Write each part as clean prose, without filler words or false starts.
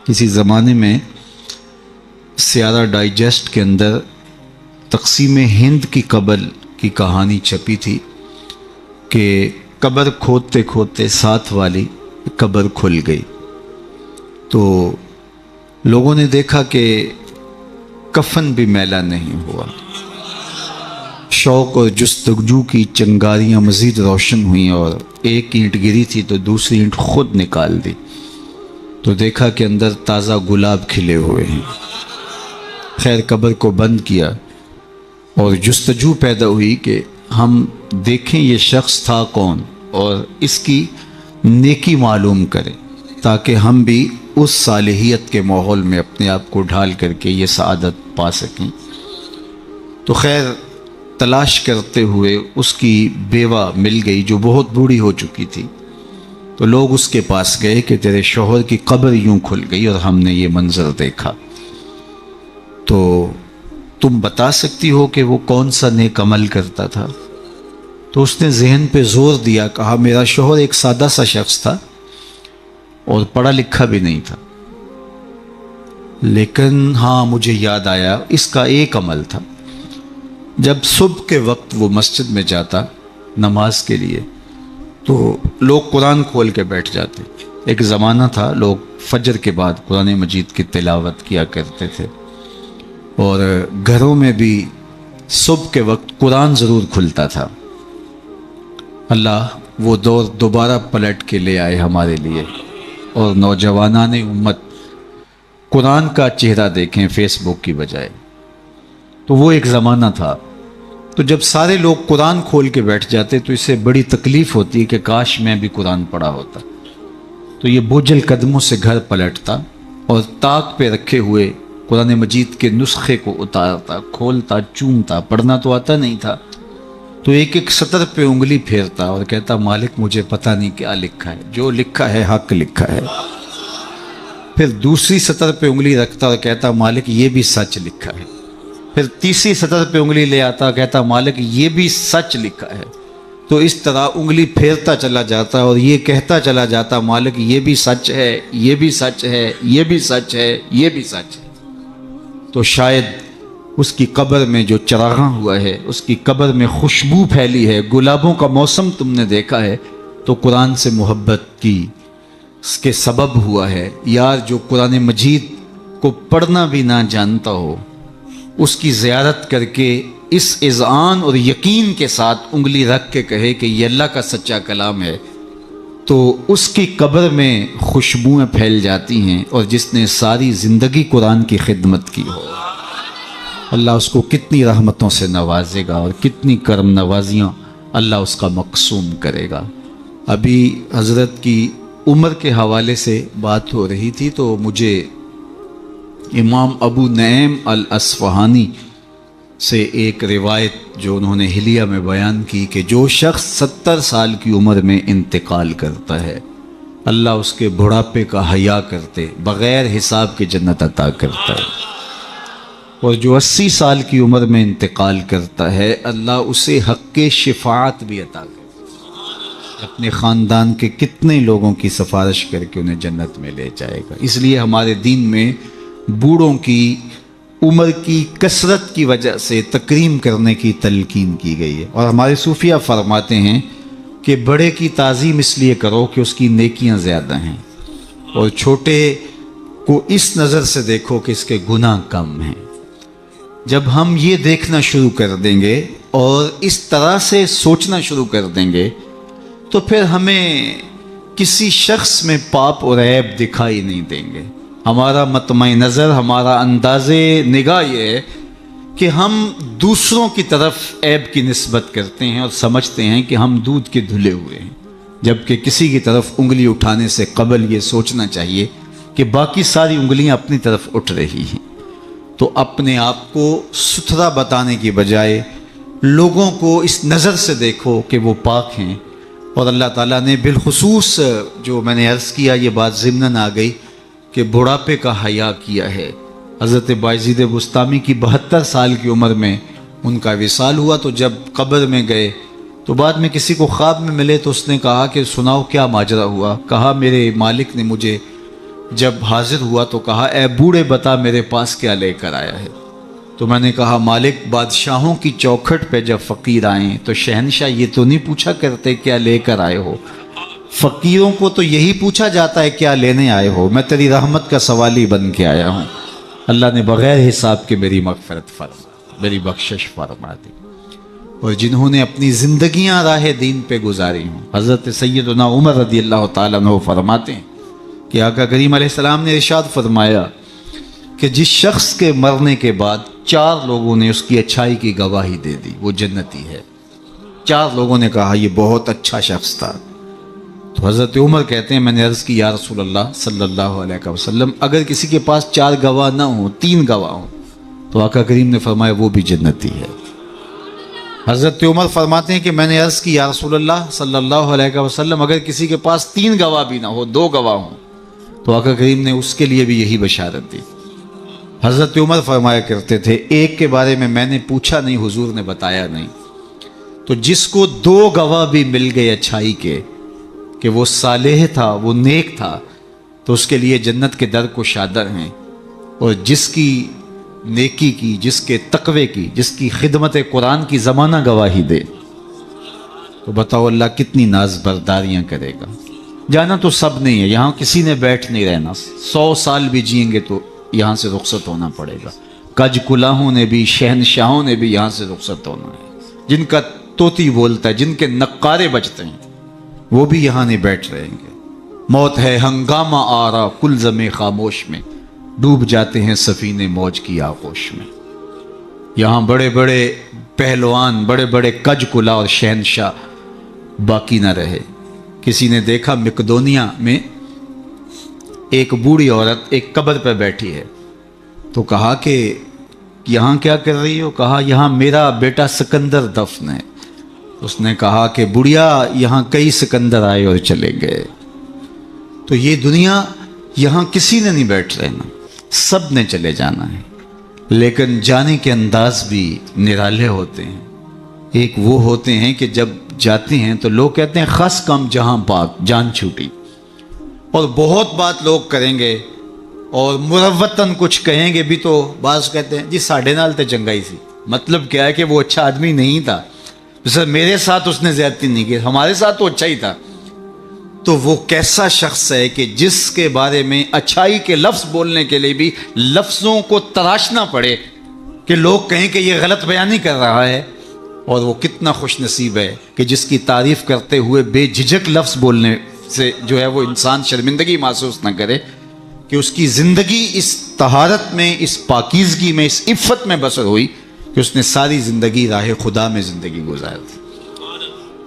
کسی زمانے میں سیارہ ڈائجسٹ کے اندر تقسیم ہند کی قبر کی کہانی چھپی تھی کہ قبر کھودتے کھودتے ساتھ والی قبر کھل گئی، تو لوگوں نے دیکھا کہ کفن بھی میلا نہیں ہوا۔ شوق اور جستجو کی چنگاریاں مزید روشن ہوئیں اور ایک اینٹ گری تھی تو دوسری اینٹ خود نکال دی، تو دیکھا کہ اندر تازہ گلاب کھلے ہوئے ہیں۔ خیر قبر کو بند کیا اور جستجو پیدا ہوئی کہ ہم دیکھیں یہ شخص تھا کون اور اس کی نیکی معلوم کریں تاکہ ہم بھی اس صالحیت کے ماحول میں اپنے آپ کو ڈھال کر کے یہ سعادت پا سکیں۔ تو خیر تلاش کرتے ہوئے اس کی بیوہ مل گئی جو بہت بوڑھی ہو چکی تھی، تو لوگ اس کے پاس گئے کہ تیرے شوہر کی قبر یوں کھل گئی اور ہم نے یہ منظر دیکھا، تو تم بتا سکتی ہو کہ وہ کون سا نیک عمل کرتا تھا؟ تو اس نے ذہن پہ زور دیا، کہا میرا شوہر ایک سادہ سا شخص تھا اور پڑھا لکھا بھی نہیں تھا، لیکن ہاں مجھے یاد آیا اس کا ایک عمل تھا، جب صبح کے وقت وہ مسجد میں جاتا نماز کے لیے تو لوگ قرآن کھول کے بیٹھ جاتے۔ ایک زمانہ تھا لوگ فجر کے بعد قرآن مجید کی تلاوت کیا کرتے تھے، اور گھروں میں بھی صبح کے وقت قرآن ضرور کھلتا تھا۔ اللہ وہ دور دوبارہ پلٹ کے لے آئے ہمارے لیے، اور نوجوانان امت قرآن کا چہرہ دیکھیں فیس بک کی بجائے۔ تو وہ ایک زمانہ تھا، تو جب سارے لوگ قرآن کھول کے بیٹھ جاتے تو اسے بڑی تکلیف ہوتی کہ کاش میں بھی قرآن پڑھا ہوتا، تو یہ بوجھل قدموں سے گھر پلٹتا اور طاق پہ رکھے ہوئے قرآن مجید کے نسخے کو اتارتا، کھولتا، چومتا، پڑھنا تو آتا نہیں تھا، تو ایک ایک سطر پہ انگلی پھیرتا اور کہتا مالک مجھے پتہ نہیں کیا لکھا ہے، جو لکھا ہے حق لکھا ہے۔ پھر دوسری سطر پہ انگلی رکھتا اور کہتا مالک یہ بھی سچ لکھا ہے۔ پھر تیسری سطر پہ انگلی لے آتا، کہتا مالک یہ بھی سچ لکھا ہے۔ تو اس طرح انگلی پھیرتا چلا جاتا اور یہ کہتا چلا جاتا مالک یہ بھی سچ ہے، یہ بھی سچ ہے، یہ بھی سچ ہے، یہ بھی سچ ہے۔ تو شاید اس کی قبر میں جو چراغاں ہوا ہے، اس کی قبر میں خوشبو پھیلی ہے، گلابوں کا موسم تم نے دیکھا ہے، تو قرآن سے محبت کی اس کے سبب ہوا ہے۔ یار جو قرآن مجید کو پڑھنا بھی نہ جانتا ہو، اس کی زیارت کر کے اس اذعان اور یقین کے ساتھ انگلی رکھ کے کہے کہ یہ اللہ کا سچا کلام ہے، تو اس کی قبر میں خوشبوئیں پھیل جاتی ہیں، اور جس نے ساری زندگی قرآن کی خدمت کی ہو اللہ اس کو کتنی رحمتوں سے نوازے گا اور کتنی کرم نوازیاں اللہ اس کا مقسوم کرے گا۔ ابھی حضرت کی عمر کے حوالے سے بات ہو رہی تھی تو مجھے امام ابو نعیم الاصفہانی سے ایک روایت جو انہوں نے حلیہ میں بیان کی کہ جو شخص 70 سال کی عمر میں انتقال کرتا ہے اللہ اس کے بڑھاپے کا حیا کرتے بغیر حساب کے جنت عطا کرتا ہے، اور جو 80 سال کی عمر میں انتقال کرتا ہے اللہ اسے حق شفاعت بھی عطا کرتا ہے، اپنے خاندان کے کتنے لوگوں کی سفارش کر کے انہیں جنت میں لے جائے گا۔ اس لیے ہمارے دین میں بوڑھوں کی عمر کی کثرت کی وجہ سے تکریم کرنے کی تلقین کی گئی ہے، اور ہمارے صوفیہ فرماتے ہیں کہ بڑے کی تعظیم اس لیے کرو کہ اس کی نیکیاں زیادہ ہیں، اور چھوٹے کو اس نظر سے دیکھو کہ اس کے گناہ کم ہیں۔ جب ہم یہ دیکھنا شروع کر دیں گے اور اس طرح سے سوچنا شروع کر دیں گے تو پھر ہمیں کسی شخص میں پاپ اور عیب دکھائی نہیں دیں گے۔ ہمارا مطمع نظر، ہمارا انداز نگاہ یہ ہے کہ ہم دوسروں کی طرف عیب کی نسبت کرتے ہیں اور سمجھتے ہیں کہ ہم دودھ کے دھلے ہوئے ہیں، جبکہ کسی کی طرف انگلی اٹھانے سے قبل یہ سوچنا چاہیے کہ باقی ساری انگلیاں اپنی طرف اٹھ رہی ہیں۔ تو اپنے آپ کو ستھرا بتانے کی بجائے لوگوں کو اس نظر سے دیکھو کہ وہ پاک ہیں، اور اللہ تعالیٰ نے بالخصوص جو میں نے عرض کیا یہ بات ضمناً آ گئی کہ بڑھاپے کا حیا کیا ہے۔ حضرت بایزید بسطامی کی 72 سال کی عمر میں ان کا وصال ہوا، تو جب قبر میں گئے تو بعد میں کسی کو خواب میں ملے تو اس نے کہا کہ سناؤ کیا ماجرا ہوا؟ کہا میرے مالک نے مجھے جب حاضر ہوا تو کہا اے بوڑھے بتا میرے پاس کیا لے کر آیا ہے؟ تو میں نے کہا مالک بادشاہوں کی چوکھٹ پہ جب فقیر آئیں تو شہنشاہ یہ تو نہیں پوچھا کرتے کیا لے کر آئے ہو، فقیروں کو تو یہی پوچھا جاتا ہے کیا لینے آئے ہو، میں تیری رحمت کا سوالی بن کے آیا ہوں۔ اللہ نے بغیر حساب کے میری مغفرت فرما، میری بخشش فرما دی۔ اور جنہوں نے اپنی زندگیاں راہ دین پہ گزاری ہوں، حضرت سیدنا عمر رضی اللہ تعالیٰ عنہ فرماتے ہیں کہ آقا کریم علیہ السلام نے ارشاد فرمایا کہ جس شخص کے مرنے کے بعد 4 لوگوں نے اس کی اچھائی کی گواہی دے دی وہ جنتی ہے۔ 4 لوگوں نے کہا یہ بہت اچھا شخص تھا۔ تو حضرت عمر کہتے ہیں میں نے عرض کی یا رسول اللہ صلی اللہ علیہ وسلم اگر کسی کے پاس 4 گواہ نہ ہوں 3 گواہ ہوں تو آقا کریم نے فرمایا وہ بھی جنتی ہے۔ حضرت عمر فرماتے ہیں کہ میں نے عرض کی یا رسول اللہ صلی اللہ علیہ وسلم اگر کسی کے پاس 3 گواہ بھی نہ ہو 2 گواہ ہوں تو آقا کریم نے اس کے لیے بھی یہی بشارت دی۔ حضرت عمر فرمایا کرتے تھے ایک کے بارے میں نے پوچھا نہیں حضور نے بتایا نہیں، تو جس کو 2 گواہ بھی مل گئے اچھائی کے کہ وہ صالح تھا وہ نیک تھا تو اس کے لیے جنت کے در کشادہ ہیں، اور جس کی نیکی کی، جس کے تقوی کی، جس کی خدمت قرآن کی زمانہ گواہی دے تو بتاؤ اللہ کتنی ناز برداریاں کرے گا۔ جانا تو سب نہیں ہے، یہاں کسی نے بیٹھ نہیں رہنا، 100 سال بھی جئیں گے تو یہاں سے رخصت ہونا پڑے گا۔ کج کلاہوں نے بھی شہنشاہوں نے بھی یہاں سے رخصت ہونا ہے، جن کا طوطی بولتا ہے، جن کے نقارے بجتے ہیں وہ بھی یہاں نہیں بیٹھ رہیں گے۔ موت ہے ہنگامہ آرا کلزم خاموش میں، ڈوب جاتے ہیں سفینے موج کی آغوش میں۔ یہاں بڑے بڑے پہلوان، بڑے بڑے کج کلا اور شہنشاہ باقی نہ رہے۔ کسی نے دیکھا مقدونیہ میں ایک بوڑھی عورت ایک قبر پہ بیٹھی ہے تو کہا کہ یہاں کیا کر رہی ہو؟ کہا یہاں میرا بیٹا سکندر دفن ہے۔ اس نے کہا کہ بڑھیا یہاں کئی سکندر آئے اور چلے گئے، تو یہ دنیا یہاں کسی نے نہیں بیٹھ رہنا، سب نے چلے جانا ہے، لیکن جانے کے انداز بھی نرالے ہوتے ہیں۔ ایک وہ ہوتے ہیں کہ جب جاتے ہیں تو لوگ کہتے ہیں خس کم جہاں پاک جان چھوٹی، اور بہت بات لوگ کریں گے اور مروتاً کچھ کہیں گے بھی، تو بعض کہتے ہیں جی ساڑھے نال تے چنگائی سی، مطلب کیا ہے کہ وہ اچھا آدمی نہیں تھا، سر میرے ساتھ اس نے زیادتی نہیں کی، ہمارے ساتھ تو اچھا ہی تھا۔ تو وہ کیسا شخص ہے کہ جس کے بارے میں اچھائی کے لفظ بولنے کے لیے بھی لفظوں کو تراشنا پڑے کہ لوگ کہیں کہ یہ غلط بیانی کر رہا ہے، اور وہ کتنا خوش نصیب ہے کہ جس کی تعریف کرتے ہوئے بے جھجک لفظ بولنے سے جو ہے وہ انسان شرمندگی محسوس نہ کرے کہ اس کی زندگی اس طہارت میں، اس پاکیزگی میں، اس عفت میں بسر ہوئی کہ اس نے ساری زندگی راہ خدا میں زندگی گزار دی۔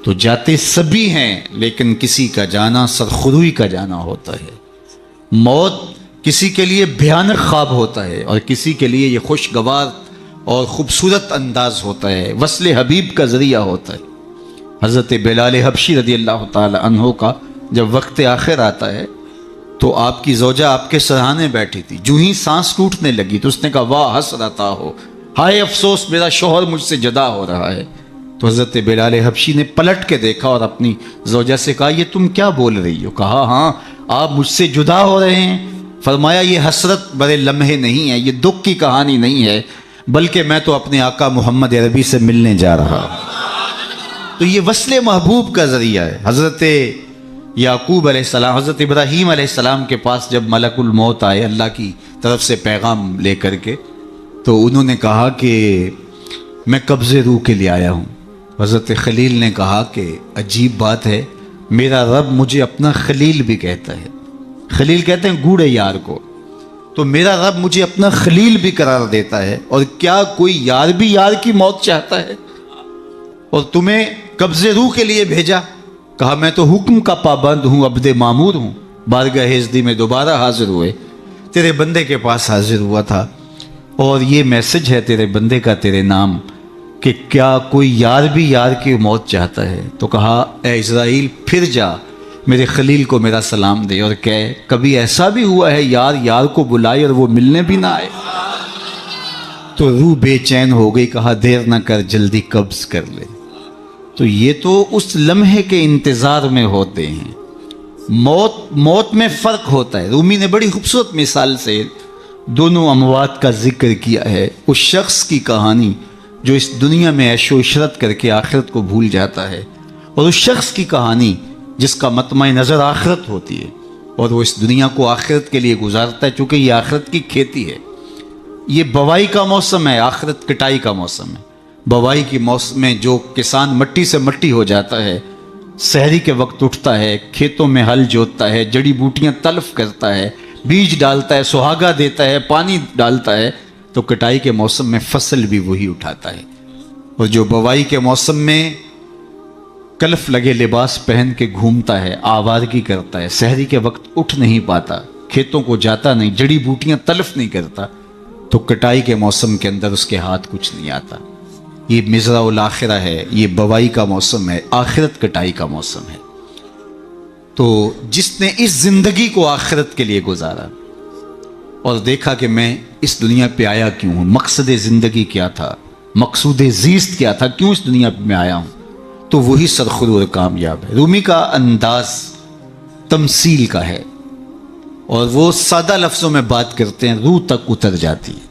تو جاتے سبھی ہیں لیکن کسی کا جانا سرخروئی کا جانا ہوتا ہے۔ موت کسی کے لیے بھیانک خواب ہوتا ہے اور کسی کے لیے یہ خوشگوار اور خوبصورت انداز ہوتا ہے، وصل حبیب کا ذریعہ ہوتا ہے۔ حضرت بلال حبشی رضی اللہ تعالی عنہ کا جب وقت آخر آتا ہے تو آپ کی زوجہ آپ کے سرہانے بیٹھی تھی، جو ہی سانس ٹوٹنے لگی تو اس نے کہا واہ حسرتا ہو، ہائے افسوس میرا شوہر مجھ سے جدا ہو رہا ہے۔ تو حضرت بلال حبشی نے پلٹ کے دیکھا اور اپنی زوجہ سے کہا یہ تم کیا بول رہی ہو؟ کہا ہاں آپ مجھ سے جدا ہو رہے ہیں۔ فرمایا یہ حسرت برے لمحے نہیں ہے، یہ دکھ کی کہانی نہیں ہے، بلکہ میں تو اپنے آقا محمد عربی سے ملنے جا رہا ہوں۔ تو یہ وصل محبوب کا ذریعہ ہے۔ حضرت یعقوب علیہ السلام، حضرت ابراہیم علیہ السلام کے پاس جب ملک الموت آئے اللہ کی طرف سے پیغام لے کر کے، تو انہوں نے کہا کہ میں قبض روح کے لیے آیا ہوں۔ حضرت خلیل نے کہا کہ عجیب بات ہے، میرا رب مجھے اپنا خلیل بھی کہتا ہے، خلیل کہتے ہیں گوڑے یار کو، تو میرا رب مجھے اپنا خلیل بھی قرار دیتا ہے، اور کیا کوئی یار بھی یار کی موت چاہتا ہے؟ اور تمہیں قبض روح کے لیے بھیجا؟ کہا میں تو حکم کا پابند ہوں، عبد معمور ہوں، بارگاہ عزدی میں دوبارہ حاضر ہوئے، تیرے بندے کے پاس حاضر ہوا تھا، اور یہ میسج ہے تیرے بندے کا تیرے نام کہ کیا کوئی یار بھی یار کی موت چاہتا ہے؟ تو کہا اے اسرائیل پھر جا میرے خلیل کو میرا سلام دے اور کہے کبھی ایسا بھی ہوا ہے یار یار کو بلائے اور وہ ملنے بھی نہ آئے؟ تو روح بے چین ہو گئی، کہا دیر نہ کر جلدی قبض کر لے۔ تو یہ تو اس لمحے کے انتظار میں ہوتے ہیں، موت میں فرق ہوتا ہے. رومی نے بڑی خوبصورت مثال سے دونوں اموات کا ذکر کیا ہے. اس شخص کی کہانی جو اس دنیا میں عیش و عشرت کر کے آخرت کو بھول جاتا ہے، اور اس شخص کی کہانی جس کا مطمع نظر آخرت ہوتی ہے اور وہ اس دنیا کو آخرت کے لیے گزارتا ہے، چونکہ یہ آخرت کی کھیتی ہے. یہ بوائی کا موسم ہے، آخرت کٹائی کا موسم ہے. بوائی کے موسم میں جو کسان مٹی سے مٹی ہو جاتا ہے، سحری کے وقت اٹھتا ہے، کھیتوں میں ہل جوتتا ہے، جڑی بوٹیاں تلف کرتا ہے، بیج ڈالتا ہے، سہاگا دیتا ہے، پانی ڈالتا ہے، تو کٹائی کے موسم میں فصل بھی وہی اٹھاتا ہے. اور جو بوائی کے موسم میں کلف لگے لباس پہن کے گھومتا ہے، آوارگی کرتا ہے، سحری کے وقت اٹھ نہیں پاتا، کھیتوں کو جاتا نہیں، جڑی بوٹیاں تلف نہیں کرتا، تو کٹائی کے موسم کے اندر اس کے ہاتھ کچھ نہیں آتا. یہ مزرع الاخرہ ہے، یہ بوائی کا موسم ہے، آخرت کٹائی کا موسم ہے. تو جس نے اس زندگی کو آخرت کے لیے گزارا اور دیکھا کہ میں اس دنیا پہ آیا کیوں ہوں، مقصد زندگی کیا تھا، مقصود زیست کیا تھا، کیوں اس دنیا پہ میں آیا ہوں، تو وہی سرخرو اور کامیاب ہے. رومی کا انداز تمثیل کا ہے اور وہ سادہ لفظوں میں بات کرتے ہیں، روح تک اتر جاتی ہے.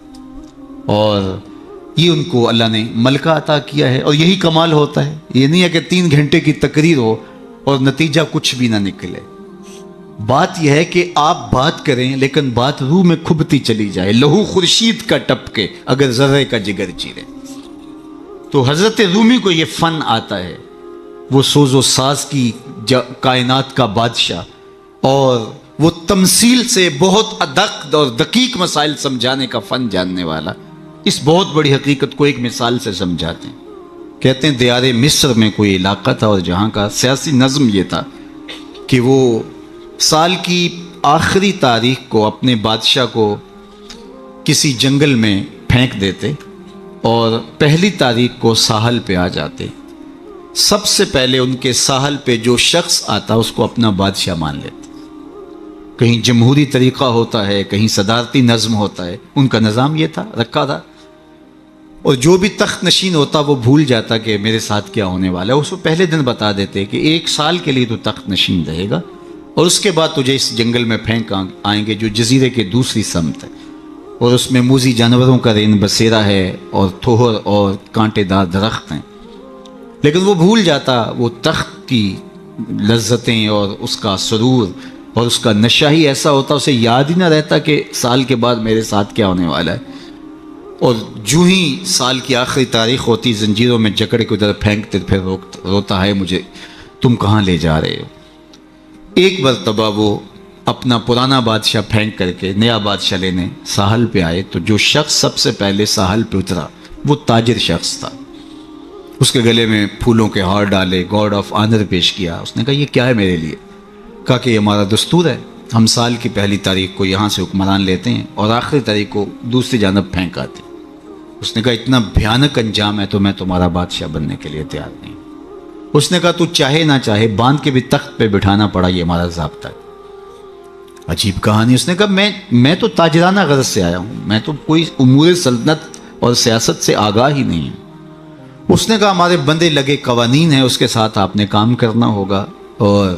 اور یہ ان کو اللہ نے ملکہ عطا کیا ہے. اور یہی کمال ہوتا ہے. یہ نہیں ہے کہ 3 گھنٹے کی تقریر ہو اور نتیجہ کچھ بھی نہ نکلے. بات یہ ہے کہ آپ بات کریں لیکن بات روح میں کھبتی چلی جائے، لہو خورشید کا ٹپکے اگر ذرے کا جگر چیرے. تو حضرت رومی کو یہ فن آتا ہے. وہ سوز و ساز کی کائنات کا بادشاہ، اور وہ تمثیل سے بہت ادق اور دقیق مسائل سمجھانے کا فن جاننے والا. اس بہت بڑی حقیقت کو ایک مثال سے سمجھاتے ہیں. کہتے ہیں دیار مصر میں کوئی علاقہ تھا اور جہاں کا سیاسی نظم یہ تھا کہ وہ سال کی آخری تاریخ کو اپنے بادشاہ کو کسی جنگل میں پھینک دیتے اور پہلی تاریخ کو ساحل پہ آ جاتے. سب سے پہلے ان کے ساحل پہ جو شخص آتا اس کو اپنا بادشاہ مان لیتے. کہیں جمہوری طریقہ ہوتا ہے، کہیں صدارتی نظم ہوتا ہے، ان کا نظام یہ تھا، رکھا تھا. اور جو بھی تخت نشین ہوتا وہ بھول جاتا کہ میرے ساتھ کیا ہونے والا ہے. اس کو پہلے دن بتا دیتے کہ 1 سال کے لیے تو تخت نشین رہے گا اور اس کے بعد تجھے اس جنگل میں پھینک آئیں گے جو جزیرے کے دوسری سمت ہے، اور اس میں موذی جانوروں کا رین بسیرا ہے اور تھوہر اور کانٹے دار درخت ہیں. لیکن وہ بھول جاتا وہ تخت کی لذتیں اور اس کا سرور اور اس کا نشہ ہی ایسا ہوتا، اسے یاد ہی نہ رہتا کہ سال کے بعد میرے ساتھ کیا ہونے والا ہے. اور جو ہی سال کی آخری تاریخ ہوتی زنجیروں میں جکڑ کے ادھر پھینکتے پھر روتا ہے مجھے تم کہاں لے جا رہے ہو. ایک مرتبہ وہ اپنا پرانا بادشاہ پھینک کر کے نیا بادشاہ لینے ساحل پہ آئے تو جو شخص سب سے پہلے ساحل پہ اترا وہ تاجر شخص تھا. اس کے گلے میں پھولوں کے ہار ڈالے، گارڈ آف آنر پیش کیا. اس نے کہا یہ کیا ہے میرے لیے؟ کہا کہ یہ ہمارا دستور ہے، ہم سال کی پہلی تاریخ کو یہاں سے حکمران لیتے ہیں اور آخری تاریخ کو دوسری جانب پھینک آتے ہیں. اس نے کہا اتنا بھیانک انجام ہے تو میں تمہارا بادشاہ بننے کے لیے تیار نہیں. اس نے کہا تو چاہے نہ چاہے باندھ کے بھی تخت پہ بٹھانا پڑا، یہ ہمارا ضابطہ ہے. عجیب کہانی. اس نے کہا میں تو تاجرانہ غرض سے آیا ہوں، میں تو کوئی امور سلطنت اور سیاست سے آگاہ ہی نہیں ہوں. اس نے کہا ہمارے بندے لگے قوانین ہیں، اس کے ساتھ آپ نے کام کرنا ہوگا. اور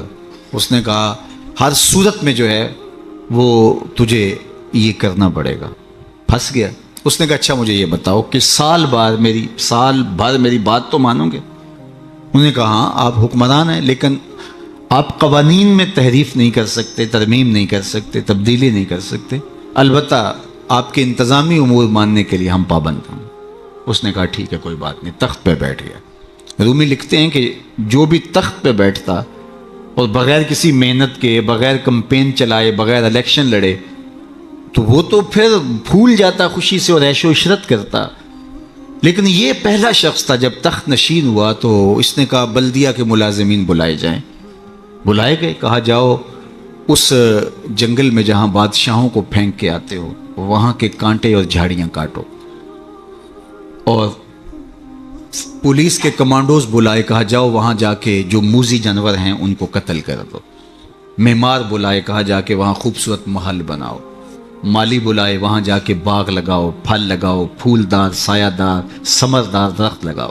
اس نے کہا ہر صورت میں جو ہے وہ تجھے یہ کرنا پڑے گا. پھنس گیا. اس نے کہا اچھا مجھے یہ بتاؤ کہ سال بھر میری بات تو مانو گے؟ انہوں نے کہا ہاں آپ حکمران ہیں لیکن آپ قوانین میں تحریف نہیں کر سکتے، ترمیم نہیں کر سکتے، تبدیلی نہیں کر سکتے. البتہ آپ کے انتظامی امور ماننے کے لیے ہم پابند ہیں. اس نے کہا ٹھیک ہے کوئی بات نہیں. تخت پہ بیٹھ گیا. رومی لکھتے ہیں کہ جو بھی تخت پہ بیٹھتا اور بغیر کسی محنت کے، بغیر کمپین چلائے، بغیر الیکشن لڑے، تو وہ تو پھر بھول جاتا خوشی سے اور عیش و عشرت کرتا. لیکن یہ پہلا شخص تھا جب تخت نشین ہوا تو اس نے کہا بلدیہ کے ملازمین بلائے جائیں. بلائے گئے. کہا جاؤ اس جنگل میں جہاں بادشاہوں کو پھینک کے آتے ہو وہاں کے کانٹے اور جھاڑیاں کاٹو. اور پولیس کے کمانڈوز بلائے. کہا جاؤ وہاں جا کے جو موذی جانور ہیں ان کو قتل کر دو. معمار بلائے. کہا جا کے وہاں خوبصورت محل بناؤ. مالی بلائے. وہاں جا کے باغ لگاؤ، پھل لگاؤ، پھولدار، سایہ دار، ثمردار درخت لگاؤ.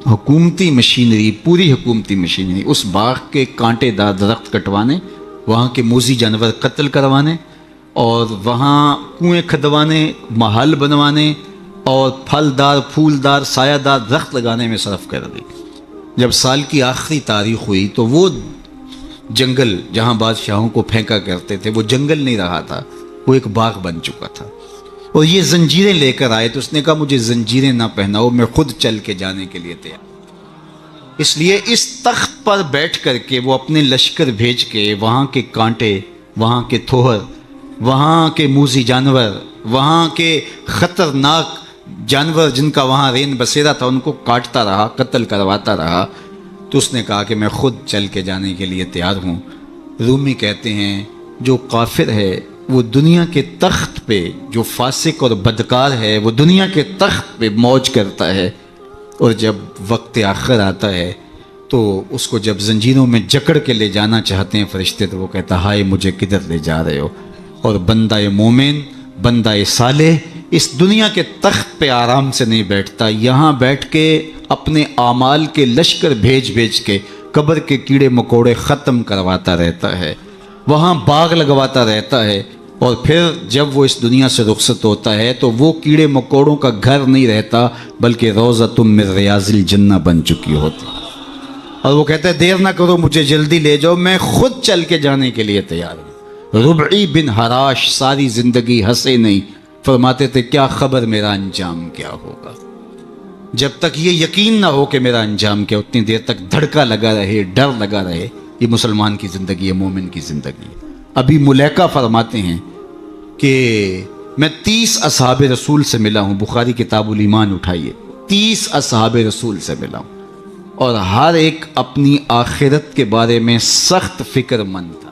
حکومتی مشینری، پوری حکومتی مشینری اس باغ کے کانٹے دار درخت کٹوانے، وہاں کے موذی جانور قتل کروانے، اور وہاں کنویں کھدوانے، محل بنوانے اور پھلدار پھولدار سایہ دار درخت لگانے میں صرف کر دی۔ جب سال کی آخری تاریخ ہوئی تو وہ جنگل جہاں بادشاہوں کو پھینکا کرتے تھے وہ جنگل نہیں رہا تھا، وہ ایک باغ بن چکا تھا۔ اور یہ زنجیریں لے کر آئے تو اس نے کہا مجھے زنجیریں نہ پہناؤ، میں خود چل کے جانے کے لیے تیار۔ اس لیے اس تخت پر بیٹھ کر کے وہ اپنے لشکر بھیج کے وہاں کے کانٹے، وہاں کے تھوہر، وہاں کے موذی جانور، وہاں کے خطرناک جانور جن کا وہاں رین بسیرا تھا ان کو کاٹتا رہا، قتل کرواتا رہا۔ تو اس نے کہا کہ میں خود چل کے جانے کے لیے تیار ہوں۔ رومی کہتے ہیں جو کافر ہے وہ دنیا کے تخت پہ، جو فاسق اور بدکار ہے وہ دنیا کے تخت پہ موج کرتا ہے، اور جب وقت آخر آتا ہے تو اس کو جب زنجیروں میں جکڑ کے لے جانا چاہتے ہیں فرشتے تو وہ کہتا ہائے مجھے کدھر لے جا رہے ہو۔ اور بندہ مومن، بندہ صالح اس دنیا کے تخت پہ آرام سے نہیں بیٹھتا، یہاں بیٹھ کے اپنے اعمال کے لشکر بھیج بھیج کے قبر کے کیڑے مکوڑے ختم کرواتا رہتا ہے، وہاں باغ لگواتا رہتا ہے، اور پھر جب وہ اس دنیا سے رخصت ہوتا ہے تو وہ کیڑے مکوڑوں کا گھر نہیں رہتا بلکہ روضۃ من ریاض الجنہ بن چکی ہوتی۔ اور وہ کہتا ہے دیر نہ کرو مجھے جلدی لے جاؤ، میں خود چل کے جانے کے لیے تیار ہوں۔ ربعی بن حراش ساری زندگی ہنسے نہیں، فرماتے تھے کیا خبر میرا انجام کیا ہوگا۔ جب تک یہ یقین نہ ہو کہ میرا انجام کیا، اتنی دیر تک دھڑکا لگا رہے، ڈر لگا رہے۔ یہ مسلمان کی زندگی ہے، مومن کی زندگی ہے۔ ابھی ملیکہ فرماتے ہیں کہ میں 30 اصحاب رسول سے ملا ہوں، بخاری کتاب الایمان اٹھائیے، 30 اصحاب رسول سے ملا ہوں، اور ہر ایک اپنی آخرت کے بارے میں سخت فکر مند تھا۔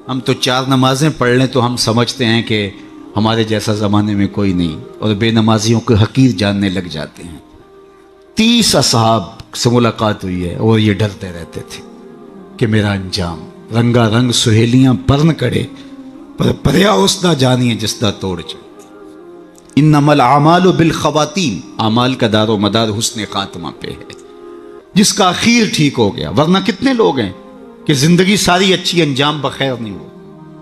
ہم تو 4 نمازیں پڑھ لیں تو ہم سمجھتے ہیں کہ ہمارے جیسا زمانے میں کوئی نہیں، اور بے نمازیوں کو حقیر جاننے لگ جاتے ہیں۔ 30 اصحاب سے ملاقات ہوئی ہے اور یہ ڈرتے رہتے تھے کہ میرا انجام، رنگا رنگ سہیلیاں پرن کڑے پر پریا اس نہ جانیے جس دا توڑ جائے۔ انما الاعمال بالخواتیم، اعمال کا دار و مدار حسن خاتمہ پہ ہے، جس کا اخیر ٹھیک ہو گیا۔ ورنہ کتنے لوگ ہیں کہ زندگی ساری اچھی، انجام بخیر نہیں ہو۔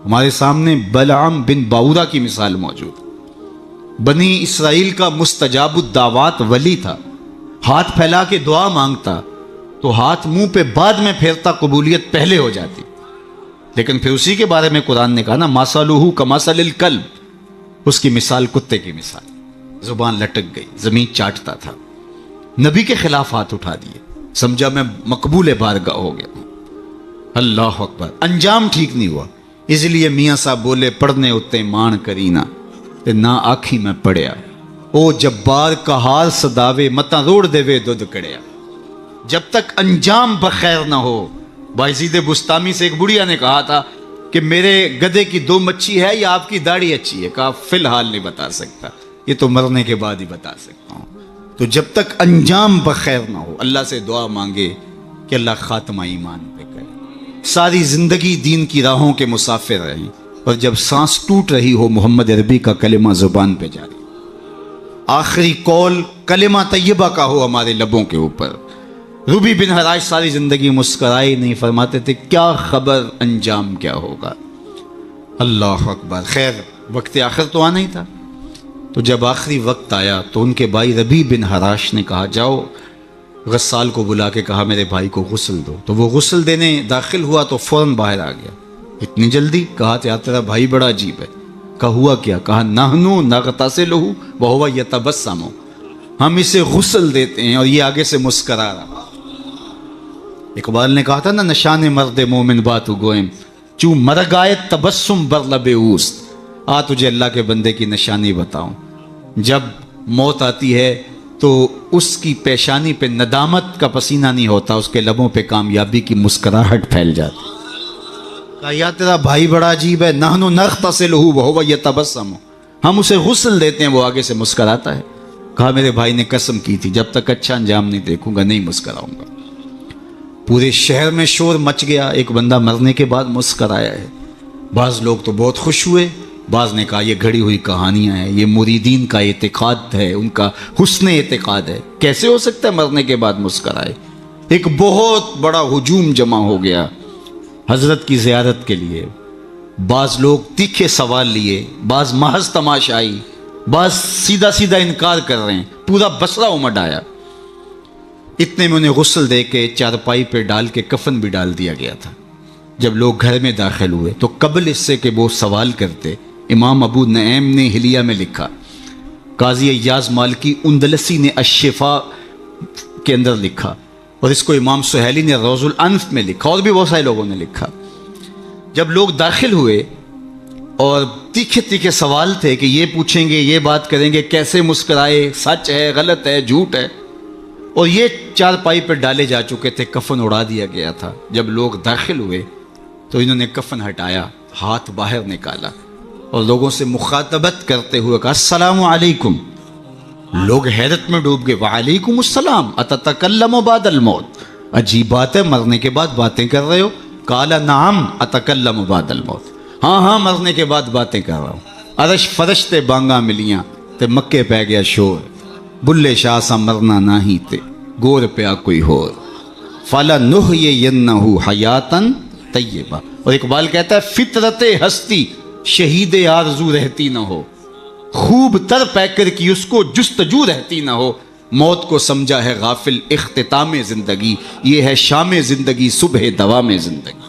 ہمارے سامنے بلعام بن باورا کی مثال موجود ہے۔ بنی اسرائیل کا مستجاب الدعوات ولی تھا، ہاتھ پھیلا کے دعا مانگتا تو ہاتھ منہ پہ بعد میں پھیرتا، قبولیت پہلے ہو جاتی۔ لیکن پھر اسی کے بارے میں قرآن نے کہا نا مَثَلُهُ كَمَثَلِ الْكَلْبِ، اس کی مثال کتے کی مثال، زبان لٹک گئی، زمین چاٹتا تھا، نبی کے خلاف ہاتھ اٹھا دیے، سمجھا میں مقبول بارگاہ ہو گیا ہوں۔ اللہ اکبر، انجام ٹھیک نہیں ہوا۔ اس لیے میاں صاحب بولے پڑھنے اتے مان کرینا تے نہ آکھی میں پڑھیا، او جبار کہار صداوے متا روڑ دے وے دودھ کڑیا۔ جب تک انجام بخیر نہ ہو۔ بایزید بستامی سے ایک بڑھیا نے کہا تھا کہ میرے گدھے کی 2 مچھی ہے یا آپ کی داڑھی اچھی ہے؟ کہا فی الحال نہیں بتا سکتا، یہ تو مرنے کے بعد ہی بتا سکتا ہوں۔ تو جب تک انجام بخیر نہ ہو اللہ سے دعا مانگے کہ اللہ خاتمہ ایمان پہ کرے۔ ساری زندگی دین کی راہوں کے مسافر رہیں، اور جب سانس ٹوٹ رہی ہو محمد عربی کا کلمہ زبان پہ جاری، آخری قول کلمہ طیبہ کا ہو ہمارے لبوں کے اوپر۔ ربی بن حراش ساری زندگی مسکرائے نہیں، فرماتے تھے کیا خبر انجام کیا ہوگا۔ اللہ اکبر۔ خیر وقت آخر تو آنا ہی تھا، تو جب آخری وقت آیا تو ان کے بھائی ربی بن حراش نے کہا جاؤ، غسال کو بلا کے کہا میرے بھائی کو غسل دو۔ تو وہ غسل دینے داخل ہوا تو فوراً باہر آ گیا۔ اتنی جلدی؟ کہا یار تیرا بھائی بڑا عجیب ہے۔ کہا ہوا کیا؟ کہا نحنو نغتسلہ وہو یتبسم، ہم اسے غسل دیتے ہیں اور یہ آگے سے مسکرا رہا۔ اقبال نے کہا تھا نا نشان مرد مومن باتو گوئم، چوں مرگ آئے تبسم بر لب اوست۔ آ تجھے اللہ کے بندے کی نشانی بتاؤں، جب موت آتی ہے تو اس کی پیشانی پہ ندامت کا پسینہ نہیں ہوتا، اس کے لبوں پہ کامیابی کی مسکراہٹ پھیل جاتی۔ کہا یا تیرا بھائی بڑا عجیب ہے، نحنو نغتسلہ وہو یتبسم، ہم اسے غسل دیتے ہیں وہ آگے سے مسکراتا ہے۔ کہا میرے بھائی نے قسم کی تھی جب تک اچھا انجام نہیں دیکھوں گا نہیں مسکراؤں گا۔ پورے شہر میں شور مچ گیا، ایک بندہ مرنے کے بعد مسکرایا ہے۔ بعض لوگ تو بہت خوش ہوئے، بعض نے کہا یہ گھڑی ہوئی کہانیاں ہیں، یہ مریدین کا اعتقاد ہے، ان کا حسن اعتقاد ہے، کیسے ہو سکتا ہے مرنے کے بعد مسکرائے؟ ایک بہت بڑا ہجوم جمع ہو گیا حضرت کی زیارت کے لیے. بعض لوگ تیکھے سوال لیے، بعض محض تماشائی، بعض سیدھا سیدھا انکار کر رہے ہیں. پورا بصرہ امڈ آیا. اتنے میں انہیں غسل دے کے چارپائی پہ ڈال کے کفن بھی ڈال دیا گیا تھا. جب لوگ گھر میں داخل ہوئے تو قبل اس سے کہ وہ سوال کرتے، امام ابو نعیم نے حلیہ میں لکھا، قاضی ایاز مالکی اندلسی نے الشفا کے اندر لکھا، اور اس کو امام سہیلی نے روض الانف میں لکھا، اور بھی بہت سارے لوگوں نے لکھا. جب لوگ داخل ہوئے اور تیکھے تیکھے سوال تھے کہ یہ پوچھیں گے، یہ بات کریں گے، کیسے مسکرائے، سچ ہے، غلط ہے، جھوٹ ہے، اور یہ چارپائی پہ ڈالے جا چکے تھے، کفن اڑا دیا گیا تھا. جب لوگ داخل ہوئے تو انہوں نے کفن ہٹایا، ہاتھ باہر نکالا اور لوگوں سے مخاطبت کرتے ہوئے کہا السلام علیکم. لوگ حیرت میں ڈوب گئے، وعلیکم السلام اتتکلم بعد الموت، عجیب بات ہے، مرنے کے بعد باتیں کر رہے ہو؟ قال نعم اتکلم بعد الموت، ہاں ہاں مرنے کے بعد باتیں کر رہا ہوں. عرش فرش تے بانگا ملیاں تے مکے پہ گیا شور، بلے شاہ سا مرنا نہ ہی تے گور پیا کوئی ہور، فَلَنُحْيِيَنَّهُ حَيَاتًا طیبہ. اور اقبال کہتا ہے فطرت ہستی شہید آرزو رہتی نہ ہو، خوب تر پیکر کی اس کو جستجو رہتی نہ ہو، موت کو سمجھا ہے غافل اختتام زندگی، یہ ہے شام زندگی صبح دوام زندگی.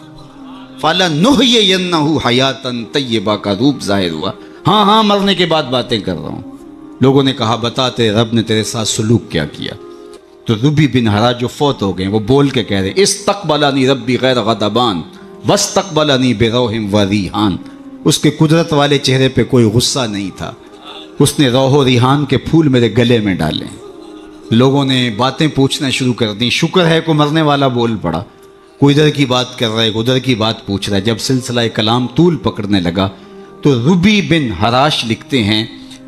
فَلَنُحْيِيَنَّهُ حَيَاتًا طیبہ کا روپ ظاہر ہوا. ہاں ہاں مرنے کے بعد باتیں کر رہا ہوں. لوگوں نے کہا بتا تیرے رب نے تیرے ساتھ سلوک کیا کیا؟ تو ربی بن ہرا جو فوت ہو گئے وہ بول کے کہہ رہے استقبلنی ربی غیر غضبان واستقبلنی بروح و ریحان. اس کے قدرت والے چہرے پہ کوئی غصہ نہیں تھا، اس نے روح و ریحان کے پھول میرے گلے میں ڈالے. لوگوں نے باتیں پوچھنا شروع کر دی. شکر ہے کوئی مرنے والا بول پڑا، کوئی ادھر کی بات کر رہا ہے، ادھر کی بات پوچھ رہا ہے. جب سلسلہ کلام طول پکڑنے لگا تو ربی بن ہراش لکھتے ہیں،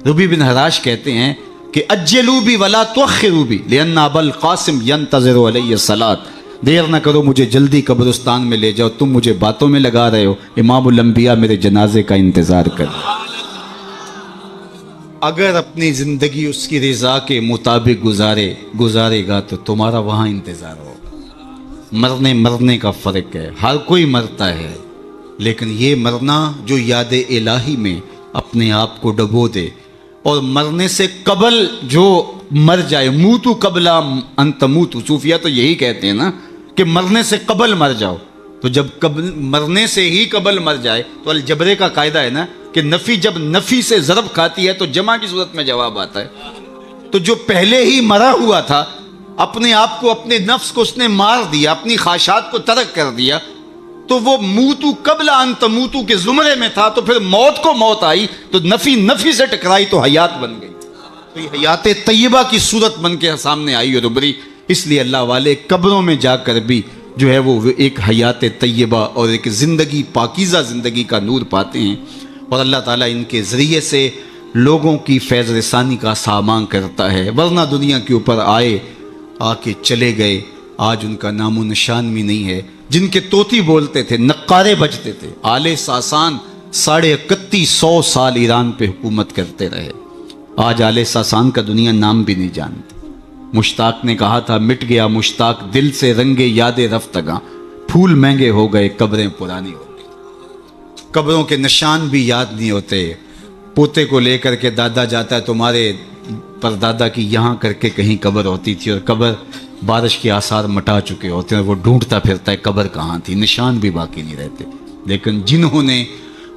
ربی بن ہراش کہتے ہیں کہ اجلوا بی ولا تؤخروا بی لان ابا القاسم ينتظر علی الصلاۃ، دیر نہ کرو مجھے جلدی قبرستان میں لے جاؤ، تم مجھے باتوں میں لگا رہے ہو، امام الانبیاء میرے جنازے کا انتظار کر. اگر اپنی زندگی اس کی رضا کے مطابق گزارے گا تو تمہارا وہاں انتظار ہوگا. مرنے کا فرق ہے، ہر کوئی مرتا ہے، لیکن یہ مرنا جو یاد الہی میں اپنے آپ کو ڈبو دے، اور مرنے سے قبل جو مر جائے، موتو قبل ان تموتو، صوفیہ تو یہی کہتے ہیں نا کہ مرنے سے قبل مر جاؤ. تو جب مرنے سے ہی قبل مر جائے تو الجبرے کا قاعدہ ہے نا کہ نفی جب نفی سے ضرب کھاتی ہے تو جمع کی صورت میں جواب آتا ہے. تو جو پہلے ہی مرا ہوا تھا، اپنے آپ کو، اپنے نفس کو اس نے مار دیا، اپنی خواہشات کو ترک کر دیا، تو وہ موتو قبل ان تموتو کے زمرے میں تھا. تو پھر موت کو موت آئی تو نفی سے ٹکرائی تو حیات بن گئی. تو یہ حیات طیبہ کی صورت بن کے سامنے آئی اور ابھری. اس لیے اللہ والے قبروں میں جا کر بھی جو ہے وہ ایک حیات طیبہ اور ایک زندگی، پاکیزہ زندگی کا نور پاتے ہیں، اور اللہ تعالیٰ ان کے ذریعے سے لوگوں کی فیض رسانی کا سامان کرتا ہے. ورنہ دنیا کے اوپر آئے، آ کے چلے گئے، آج ان کا نام و نشان بھی نہیں ہے. جن کے طوطی بولتے تھے، نقارے بجتے تھے، آل ساسان 3150 سال ایران پہ حکومت کرتے رہے، آج آل ساسان کا دنیا نام بھی نہیں جانتی. مشتاق نے کہا تھا مٹ گیا مشتاق دل سے رنگے یاد رفتگاں، پھول مہنگے ہو گئے قبریں پرانی ہو گئی. قبروں کے نشان بھی یاد نہیں ہوتے. پوتے کو لے کر کے دادا جاتا ہے، تمہارے پردادا کی یہاں کر کے کہیں قبر ہوتی تھی، اور قبر بارش کے آثار مٹا چکے ہوتے ہیں، وہ ڈھونڈتا پھرتا ہے قبر کہاں تھی، نشان بھی باقی نہیں رہتے. لیکن جنہوں نے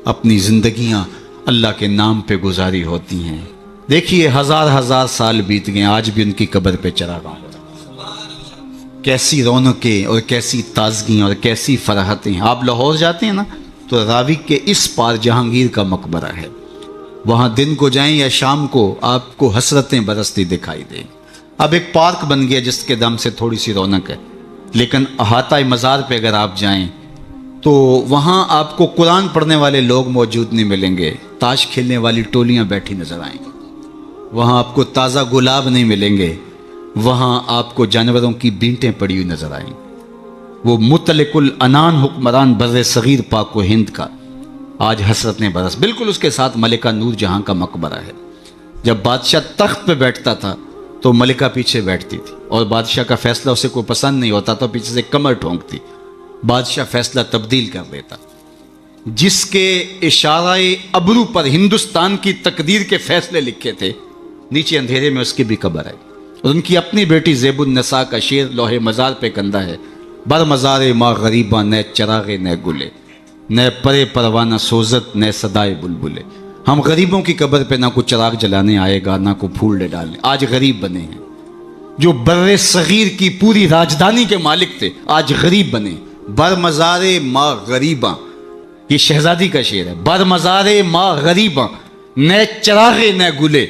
اپنی زندگیاں اللہ کے نام پہ گزاری ہوتی ہیں، دیکھیے ہزار سال بیت گئے، آج بھی ان کی قبر پہ چراغاں ہو رہا ہے. کیسی رونقیں اور کیسی تازگیاں اور کیسی فرحتیں. آپ لاہور جاتے ہیں نا تو راوی کے اس پار جہانگیر کا مقبرہ ہے، وہاں دن کو جائیں یا شام کو آپ کو حسرتیں برستی دکھائی دیں. اب ایک پارک بن گیا جس کے دم سے تھوڑی سی رونق ہے، لیکن احاطہ مزار پہ اگر آپ جائیں تو وہاں آپ کو قرآن پڑھنے والے لوگ موجود نہیں ملیں گے، تاش کھیلنے والی ٹولیاں بیٹھی نظر آئیں گی. وہاں آپ کو تازہ گلاب نہیں ملیں گے، وہاں آپ کو جانوروں کی بینٹیں پڑی ہوئی نظر آئیں. وہ مطلق العنان حکمران بر صغیر پاک و ہند کا آج حسرت نے برس. بالکل اس کے ساتھ ملکہ نور جہاں کا مقبرہ ہے. جب بادشاہ تخت پہ بیٹھتا تھا تو ملکہ پیچھے بیٹھتی تھی، اور بادشاہ کا فیصلہ اسے کوئی پسند نہیں ہوتا تو پیچھے سے کمر ٹھونکتی، بادشاہ فیصلہ تبدیل کر دیتا. جس کے اشارہ ابرو پر ہندوستان کی تقدیر کے فیصلے لکھے تھے، نیچے اندھیرے میں اس کی بھی قبر ہے. اور ان کی اپنی بیٹی زیب النساء کا شعر لوح مزار پہ کندہ ہے: بر مزار ماں غریباں نہ چراغ نہ گلے، نہ پرے پروانہ سوزت نہ صدائے بلبلے. ہم غریبوں کی قبر پہ نہ کوئی چراغ جلانے آئے گا، نہ کوئی پھول ڈالنے. آج غریب بنے ہیں. جو بر صغیر کی پوری راجدھانی کے مالک تھے آج غریب بنے. بر مزار ماں غریباں، یہ شہزادی کا شعر ہے. بر مزار ماں غریباں نہ چراغ نہ گلے،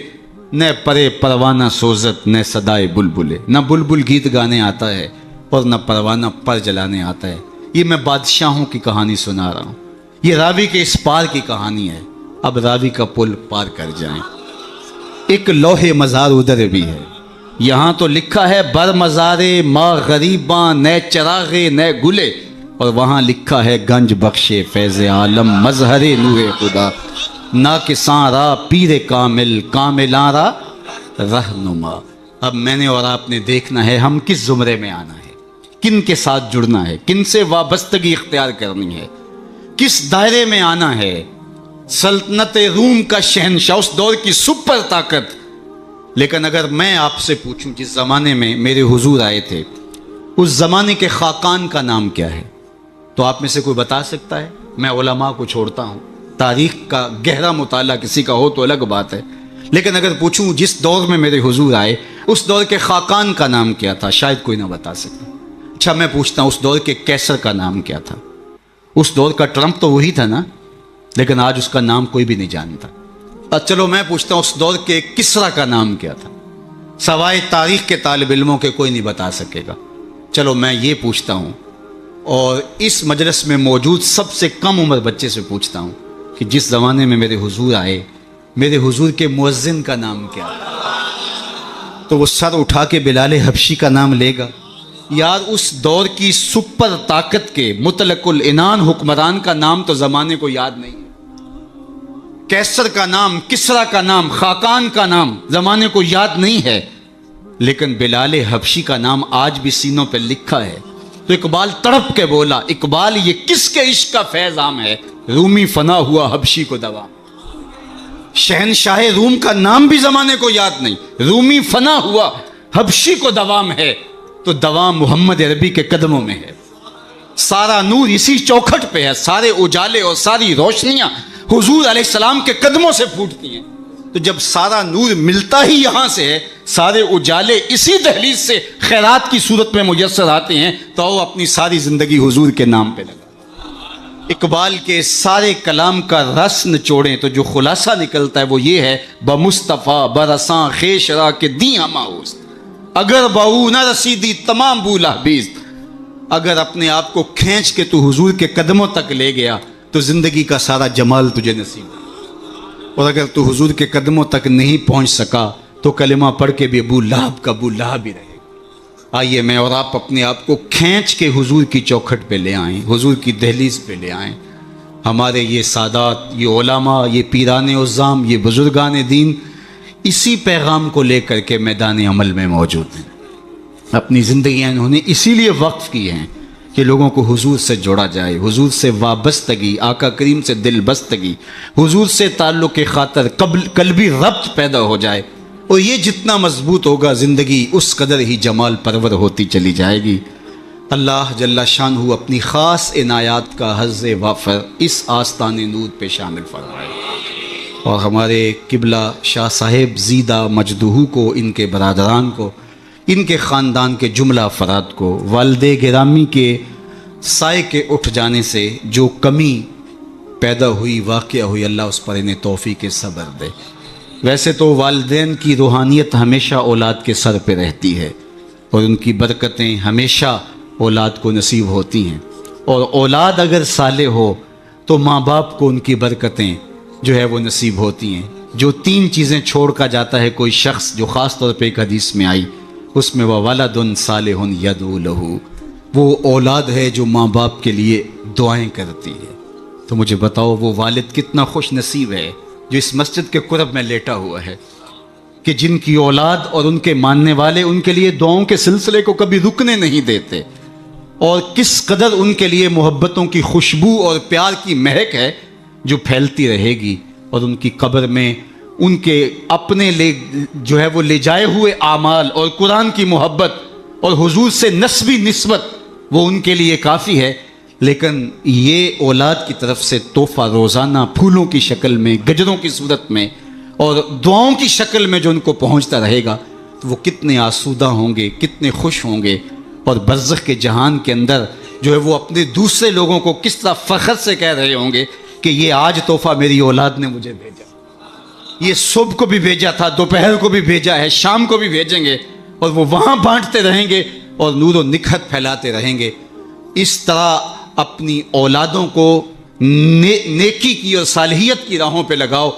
نہ پرے پروانہ سوزت نہ صدائے بلبلے. نہ بلبل گیت گانے آتا ہے اور نہ پروانہ پر جلانے آتا ہے. یہ میں بادشاہوں کی کہانی سنا رہا ہوں. یہ راوی کے اس پار کی کہانی ہے. اب راوی کا پل پار کر جائیں. ایک لوح مزار ادھر بھی ہے. یہاں تو لکھا ہے بر مزار ماں غریباں نہ چراغ نہ گلے، اور وہاں لکھا ہے گنج بخش فیض عالم مظہر نور خدا، نہ کساں را پیر کامل کاملاں را رہنما. اب میں نے اور آپ نے دیکھنا ہے ہم کس زمرے میں آنا ہے، کن کے ساتھ جڑنا ہے، کن سے وابستگی اختیار کرنی ہے، کس دائرے میں آنا ہے. سلطنت روم کا شہنشاہ، اس دور کی سپر طاقت. لیکن اگر میں آپ سے پوچھوں جس زمانے میں میرے حضور آئے تھے اس زمانے کے خاقان کا نام کیا ہے، تو آپ میں سے کوئی بتا سکتا ہے؟ میں علماء کو چھوڑتا ہوں، تاریخ کا گہرا مطالعہ کسی کا ہو تو الگ بات ہے. لیکن اگر پوچھوں جس دور میں میرے حضور آئے اس دور کے خاقان کا نام کیا تھا، شاید کوئی نہ بتا سکتا. اچھا میں پوچھتا ہوں اس دور کے کیسر کا نام کیا تھا؟ اس دور کا ٹرمپ تو وہی تھا نا، لیکن آج اس کا نام کوئی بھی نہیں جانتا. چلو میں پوچھتا ہوں اس دور کے کسرا کا نام کیا تھا؟ سوائے تاریخ کے طالب علموں کے کوئی نہیں بتا سکے گا. چلو میں یہ پوچھتا ہوں، اور اس مجلس میں موجود سب سے کم عمر بچے سے پوچھتا ہوں کہ جس زمانے میں میرے حضور آئے میرے حضور کے مؤذن کا نام کیا تھا؟ تو وہ سر اٹھا کے بلال حبشی کا نام لے گا. یار اس دور کی سپر طاقت کے مطلق العنان حکمران کا نام تو زمانے کو یاد نہیں ہے. کیسر کا نام، کسرا کا نام، خاقان کا نام زمانے کو یاد نہیں ہے، لیکن بلال حبشی کا نام آج بھی سینوں پہ لکھا ہے. تو اقبال تڑپ کے بولا، اقبال یہ کس کے عشق کا فیض عام ہے؟ رومی فنا ہوا حبشی کو دوا. شہنشاہ روم کا نام بھی زمانے کو یاد نہیں، رومی فنا ہوا حبشی کو دوام ہے. تو دوام محمد عربی کے قدموں میں ہے. سارا نور اسی چوکھٹ پہ ہے. سارے اجالے اور ساری روشنیاں حضور علیہ السلام کے قدموں سے پھوٹتی ہیں. تو جب سارا نور ملتا ہی یہاں سے ہے، سارے اجالے اسی دہلیز سے خیرات کی صورت میں میسر آتے ہیں، تو وہ اپنی ساری زندگی حضور کے نام پہ لگا. اقبال کے سارے کلام کا رس نچوڑیں تو جو خلاصہ نکلتا ہے وہ یہ ہے: بمصطفیٰ برساں خیش را کے دی ہماؤست، اگر بہو نہ رسیدی تمام بولا بیست. اگر اپنے آپ کو کھینچ کے تو حضور کے قدموں تک لے گیا تو زندگی کا سارا جمال تجھے نصیب ہے. اور اگر تو حضور کے قدموں تک نہیں پہنچ سکا تو کلمہ پڑھ کے بھی ابو لہب کا ابو لہب ہی رہے گا. آئیے میں اور آپ اپنے آپ کو کھینچ کے حضور کی چوکھٹ پہ لے آئیں، حضور کی دہلیز پہ لے آئیں. ہمارے یہ سادات، یہ علماء، یہ پیران عظام، یہ بزرگان دین اسی پیغام کو لے کر کے میدان عمل میں موجود ہیں. اپنی زندگیاں انہوں نے اسی لیے وقف کی ہیں کہ لوگوں کو حضور سے جوڑا جائے، حضور سے وابستگی، آقا کریم سے دل بستگی، حضور سے تعلق خاطر قلبی ربط پیدا ہو جائے. اور یہ جتنا مضبوط ہوگا زندگی اس قدر ہی جمال پرور ہوتی چلی جائے گی. اللہ جل شانہ اپنی خاص عنایات کا حظ وافر اس آستان نور پہ شامل فرمائے، اور ہمارے قبلہ شاہ صاحب زیدہ مجدہو کو، ان کے برادران کو، ان کے خاندان کے جملہ افراد کو والد گرامی کے سائے کے اٹھ جانے سے جو کمی پیدا ہوئی، واقعہ ہوئی، اللہ اس پر انہیں توفیق صبر دے. ویسے تو والدین کی روحانیت ہمیشہ اولاد کے سر پہ رہتی ہے، اور ان کی برکتیں ہمیشہ اولاد کو نصیب ہوتی ہیں. اور اولاد اگر صالح ہو تو ماں باپ کو ان کی برکتیں جو ہے وہ نصیب ہوتی ہیں. جو 3 چیزیں چھوڑ کر جاتا ہے کوئی شخص، جو خاص طور پہ ایک حدیث میں آئی، اس میں وہ ولد صالح یدعو لہ، وہ اولاد ہے جو ماں باپ کے لیے دعائیں کرتی ہے. تو مجھے بتاؤ وہ والد کتنا خوش نصیب ہے جو اس مسجد کے قرب میں لیٹا ہوا ہے، کہ جن کی اولاد اور ان کے ماننے والے ان کے لیے دعاؤں کے سلسلے کو کبھی رکنے نہیں دیتے، اور کس قدر ان کے لیے محبتوں کی خوشبو اور پیار کی مہک ہے جو پھیلتی رہے گی، اور ان کی قبر میں ان کے اپنے جو ہے وہ لے جائے ہوئے اعمال اور قرآن کی محبت اور حضور سے نسبی نسبت وہ ان کے لیے کافی ہے۔ لیکن یہ اولاد کی طرف سے تحفہ روزانہ پھولوں کی شکل میں، گجروں کی صورت میں اور دعاؤں کی شکل میں جو ان کو پہنچتا رہے گا تو وہ کتنے آسودہ ہوں گے، کتنے خوش ہوں گے، اور برزخ کے جہان کے اندر جو ہے وہ اپنے دوسرے لوگوں کو کس طرح فخر سے کہہ رہے ہوں گے کہ یہ آج تحفہ میری اولاد نے مجھے بھیجا، یہ صبح کو بھی بھیجا تھا، دوپہر کو بھی بھیجا ہے، شام کو بھی بھیجیں گے، اور وہ وہاں بانٹتے رہیں گے اور نور و نکھت پھیلاتے رہیں گے۔ اس طرح اپنی اولادوں کو نیکی کی اور صالحیت کی راہوں پہ لگاؤ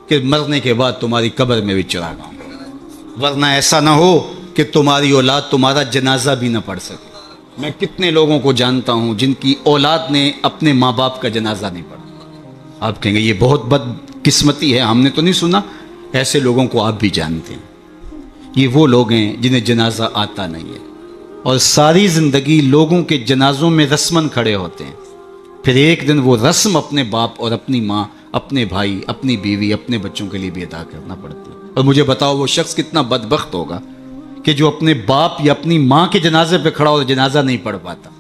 کہ مرنے کے بعد تمہاری قبر میں بھی چراغ ہوں، ورنہ ایسا نہ ہو کہ تمہاری اولاد تمہارا جنازہ بھی نہ پڑھ سکے۔ میں کتنے لوگوں کو جانتا ہوں جن کی اولاد نے اپنے ماں باپ کا جنازہ نہیں پڑھا۔ آپ کہیں گے یہ بہت بد قسمتی ہے، ہم نے تو نہیں سنا۔ ایسے لوگوں کو آپ بھی جانتے ہیں، یہ وہ لوگ ہیں جنہیں جنازہ آتا نہیں ہے، اور ساری زندگی لوگوں کے جنازوں میں رسماً کھڑے ہوتے ہیں، پھر ایک دن وہ رسم اپنے باپ اور اپنی ماں، اپنے بھائی، اپنی بیوی، اپنے بچوں کے لیے بھی ادا کرنا پڑتی ہے۔ اور مجھے بتاؤ وہ شخص کتنا بدبخت ہوگا کہ جو اپنے باپ یا اپنی ماں کے جنازے پہ کھڑا ہو جنازہ نہیں پڑھ پاتا،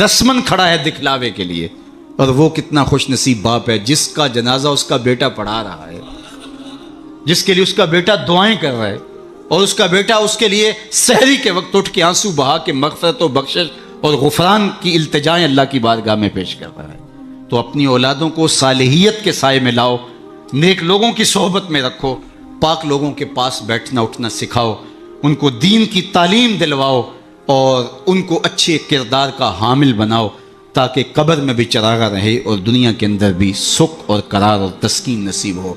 رسماً کھڑا ہے دکھلاوے کے لیے، اور وہ کتنا خوش نصیب باپ ہے جس کا جنازہ اس کا بیٹا پڑھا رہا ہے، جس کے لیے اس کا بیٹا دعائیں کر رہا ہے، اور اس کا بیٹا اس کے لیے سحری کے وقت اٹھ کے آنسو بہا کے مغفرت و بخشش اور غفران کی التجائیں اللہ کی بارگاہ میں پیش کر رہا ہے۔ تو اپنی اولادوں کو صالحیت کے سائے میں لاؤ، نیک لوگوں کی صحبت میں رکھو، پاک لوگوں کے پاس بیٹھنا اٹھنا سکھاؤ، ان کو دین کی تعلیم دلواؤ اور ان کو اچھے کردار کا حامل بناؤ، تاکہ قبر میں بھی چراغاں رہے اور دنیا کے اندر بھی سکھ اور قرار اور تسکین نصیب ہو۔